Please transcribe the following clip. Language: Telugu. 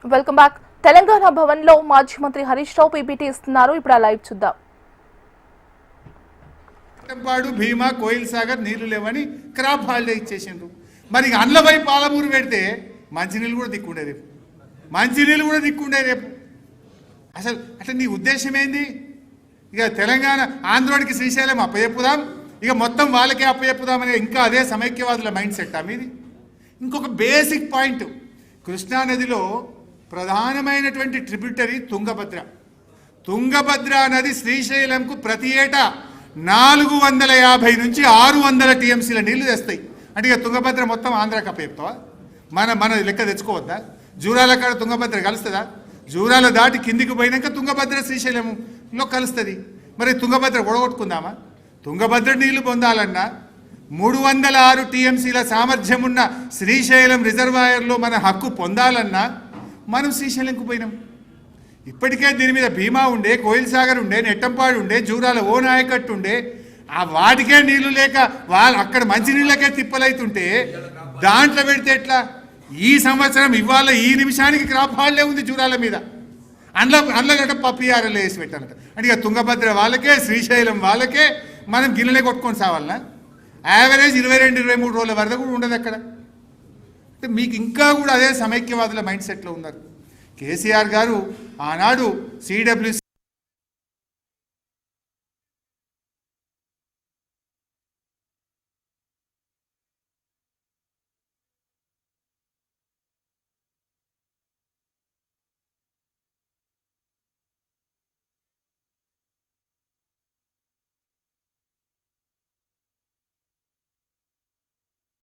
Welcome back. తెలంగాణ భవన్ లో మాజీ మంత్రి హరీష్ రావు పీపీటీ ఇస్తున్నారు. ఇప్పుడు ఆ లైవ్ చూద్దాం. పాడు భీమా కోయిల్ సాగర్ నీళ్లు లేవని క్రాప్ హాలిడే ఇచ్చేసిండ్రు. మరి అండ్లపై పాలమూరు పెడితే మంచినీళ్ళు కూడా దిక్కుండే రేపు, మంచినీళ్ళు కూడా దిక్కుండే రేపు. అసలు అంటే నీ ఉద్దేశం ఏంది? ఇక తెలంగాణ ఆంధ్రోడికి శ్రీశైలం అప్పచెప్పుదాం, ఇక మొత్తం వాళ్ళకే అప్పచెప్పుదామనే ఇంకా అదే సమైక్యవాదుల మైండ్ సెట్ మీది. ఇంకొక బేసిక్ పాయింట్, కృష్ణానదిలో ప్రధానమైనటువంటి ట్రిబ్యూటరీ తుంగభద్ర. తుంగభద్ర నది శ్రీశైలంకు ప్రతి ఏటా 450 నుంచి 600 టీఎంసీల నీళ్లు తెస్తాయి. అంటే ఇక తుంగభద్ర మొత్తం ఆంధ్రాకి అప్పచెప్తావా? మన లెక్క తెచ్చుకోవద్దా? జూరాల కాడ తుంగభద్ర కలుస్తుందా? జూరాల దాటి కిందికి పోయినాక తుంగభద్ర శ్రీశైలంలో కలుస్తుంది. మరి తుంగభద్ర ఒడగొట్టుకుందామా? తుంగభద్ర నీళ్లు పొందాలన్నా 306 టీఎంసీల సామర్థ్యం ఉన్న శ్రీశైలం రిజర్వాయర్లో మన హక్కు పొందాలన్నా మనం శ్రీశైలంకు పోయినాం. ఇప్పటికే దీని మీద భీమా ఉండే, కోయిల్ సాగర్ ఉండే, నెట్టంపాడు ఉండే, జూరాల ఓ నాయకట్టు ఉండే. ఆ వాటికే నీళ్లు లేక వాళ్ళు అక్కడ మంచినీళ్ళకే తిప్పలైతుంటే దాంట్లో పెడితే ఎట్లా? ఈ సంవత్సరం ఇవాళ ఈ నిమిషానికి క్రాప్ హాలిడే ఉంది జూరాల మీద. అందులో పప్పిఆర్ఎల్ వేసి పెట్టాలంట. అంటే ఇక తుంగభద్ర వాళ్ళకే, శ్రీశైలం వాళ్ళకే మనం గిన్నెలే కొట్టుకొని సావాలన్నా? యావరేజ్ 22-23 రోజుల వరద కూడా ఉండదు అక్కడ. అంటే మీకు ఇంకా కూడా అదే సమైక్యవాదుల మైండ్ సెట్లో ఉన్నారు. కేసీఆర్ గారు ఆనాడు CWC